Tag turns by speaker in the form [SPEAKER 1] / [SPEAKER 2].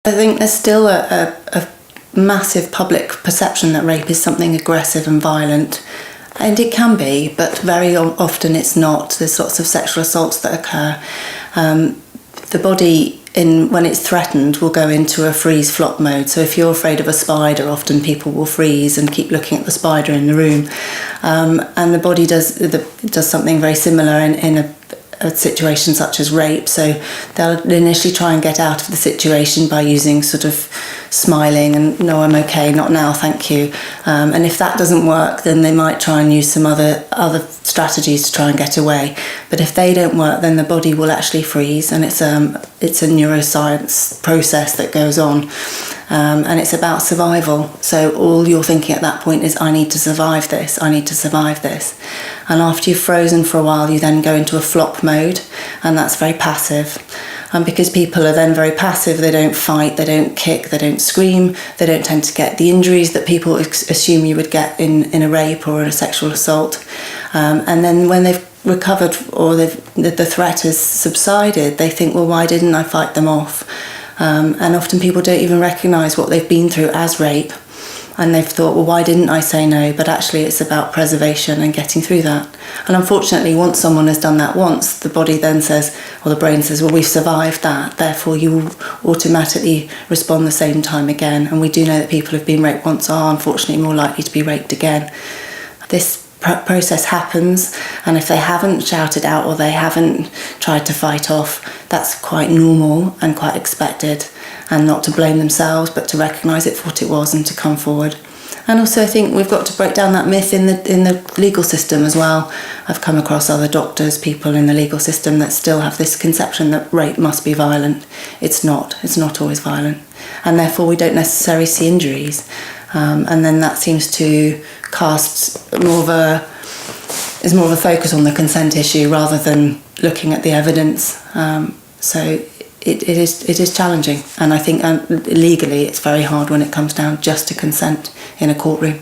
[SPEAKER 1] I think there's still a massive public perception that rape is something aggressive and violent. And it can be, but very often it's not. There's lots of sexual assaults that occur. The body, when it's threatened, will go into a freeze-flop mode. So if you're afraid of a spider, often people will freeze and keep looking at the spider in the room. And the body does something very similar in a situation such as rape. So they'll initially try and get out of the situation by using sort of smiling and no, I'm okay, not now, thank you. And if that doesn't work, then they might try and use some other strategies to try and get away. But if they don't work, then the body will actually freeze, and it's a neuroscience process that goes on. And it's about survival. So all you're thinking at that point is, I need to survive this, I need to survive this. And after you've frozen for a while, you then go into a flop mode, and that's very passive. And because people are then very passive, they don't fight, they don't kick, they don't scream, they don't tend to get the injuries that people assume you would get in a rape or in a sexual assault. And then when they've recovered or the threat has subsided, they think, well, why didn't I fight them off? And often people don't even recognise what they've been through as rape. And they've thought, well, why didn't I say no? But actually it's about preservation and getting through that. And unfortunately, once someone has done that once, the body then says, or the brain says, well, we've survived that, therefore you will automatically respond the same time again. And we do know that people who've been raped once are unfortunately more likely to be raped again. This process happens, and if they haven't shouted out or they haven't tried to fight off, that's quite normal and quite expected, and not to blame themselves but to recognise it for what it was and to come forward. And also I think we've got to break down that myth in the legal system as well. I've come across other doctors, people in the legal system that still have this conception that rape must be violent. It's not always violent, and therefore we don't necessarily see injuries. And then that seems to cast more of a focus on the consent issue rather than looking at the evidence. So it is challenging, and I think legally it's very hard when it comes down just to consent in a courtroom.